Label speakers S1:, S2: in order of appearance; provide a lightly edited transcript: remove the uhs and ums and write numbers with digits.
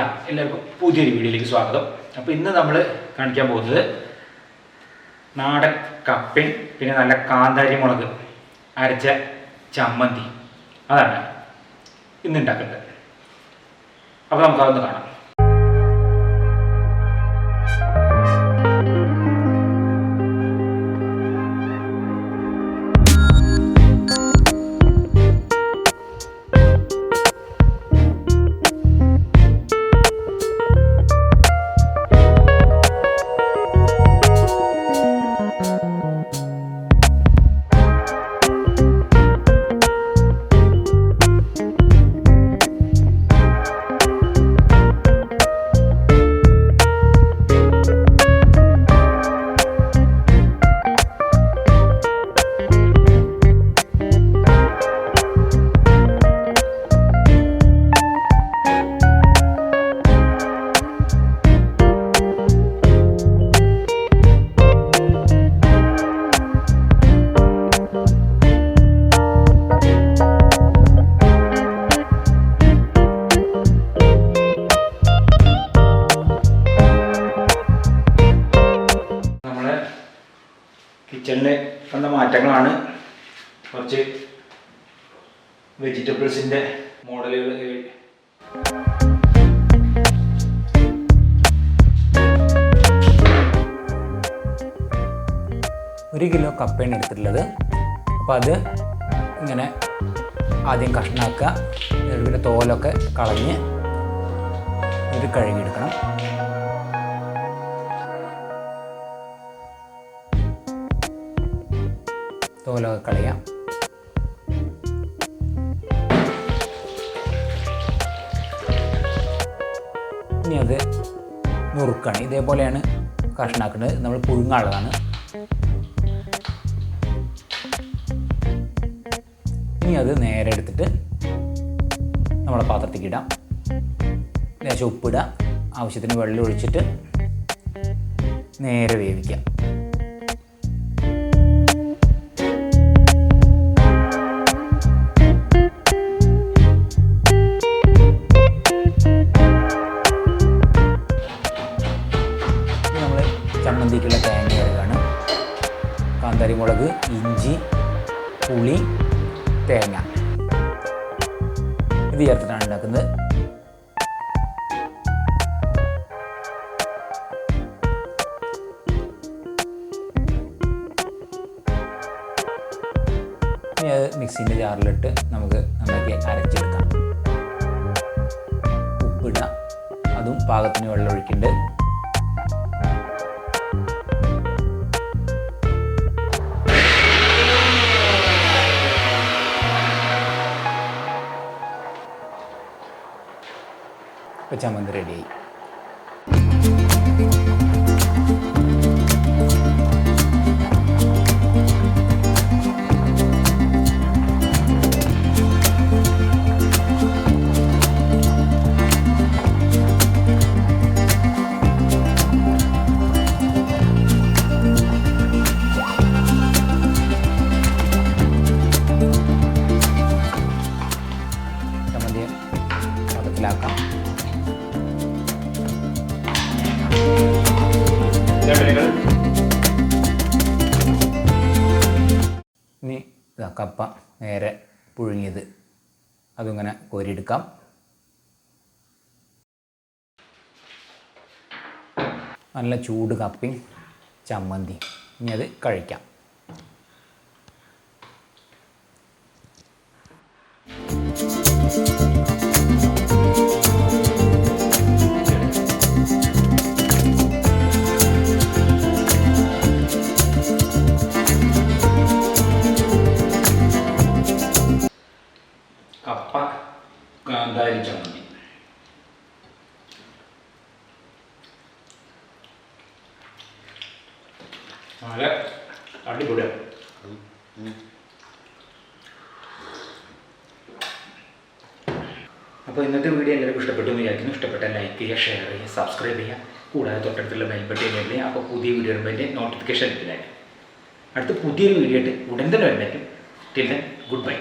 S1: എല്ലാവർക്കും പുതിയൊരു വീഡിയോയിലേക്ക് സ്വാഗതം. അപ്പോൾ ഇന്ന് നമ്മൾ കാണിക്കാൻ പോകുന്നത് നാടൻ കപ്പയും പിന്നെ നല്ല കാന്താരി മുളക് അരച്ച ചമ്മന്തി, അതാണ് ഇന്ന് ഉണ്ടാക്കുന്നത്. അപ്പോൾ നമുക്കതൊന്ന് കാണാം. കിച്ചണിൽ വന്ന മാറ്റങ്ങളാണ്. കുറച്ച് വെജിറ്റബിൾസിൻ്റെ മോഡലുകൾ. 1 കിലോ കപ്പയാണ് എടുത്തിട്ടുള്ളത്. അപ്പോൾ അത് ഇങ്ങനെ ആദ്യം കഷ്ണാക്കുക, പിന്നെ തോലൊക്കെ കളഞ്ഞ് ഇത് കഴുകിയെടുക്കണം. തോലൊക്കെ കളയാം. ഇനി അത് നുറുക്കാണ്. ഇതേപോലെയാണ് കഷ്ണാക്കുന്നത്. നമ്മൾ പുഴുങ്ങാനുള്ളതാണ്. ഇനി അത് നേരെ എടുത്തിട്ട് നമ്മളെ പാത്രത്തേക്ക് ഇടാം. ലേശം ഉപ്പിടാം, ആവശ്യത്തിന് വെള്ളം ഒഴിച്ചിട്ട് നേരെ വേവിക്കാം. ചമ്മന്തിക്കുള്ള തേങ്ങ അരകാണ്. കാന്താരി മുളക്, ഇഞ്ചി, പുളി, തേങ്ങ ഇത് ചേർത്തിട്ടാണ് ഉണ്ടാക്കുന്നത്. ഇനി അത് മിക്സിൻ്റെ ജാറിലിട്ട് നമുക്ക് നന്നാക്കി അരച്ചെടുക്കാം. ഉപ്പിടാം, അതും പാകത്തിന് വെള്ളം ഒഴിക്കുന്നുണ്ട്. ഇപ്പോൾ ചമ്മന്തി റെഡിയായി. ചമ്മന്തി പാത്രത്തിലാക്കാം. ഇനി കപ്പ നേരെ പുഴുങ്ങിയത് അതിങ്ങനെ കോരിയെടുക്കാം. നല്ല ചൂട് കപ്പയും ചമ്മന്തി. ഇനി അത് കഴിക്കാം. കപ്പ കാന്താരി ചമ്മന്തി. നല്ല അടിപൊളിയാണ്. അപ്പോൾ ഇന്നത്തെ വീഡിയോ എല്ലാവർക്കും ഇഷ്ടപ്പെട്ടു എന്ന് വിചാരിക്കുന്നു. ഇഷ്ടപ്പെട്ടാൽ ലൈക്ക് ചെയ്യുക, ഷെയർ ചെയ്യുക, സബ്സ്ക്രൈബ് ചെയ്യുക. കൂടാതെ തൊട്ടടുത്തുള്ള ബെൽ ബട്ടൺ എനേബിൾ ചെയ്യുക. അപ്പോൾ പുതിയ വീഡിയോ വരുമ്പോൾ നോട്ടിഫിക്കേഷൻ കിട്ടില്ലായിരിക്കും. അടുത്ത പുതിയൊരു വീഡിയോ ആയിട്ട് ഉടൻ തന്നെ വരുന്നതായിരിക്കും. Till then good bye.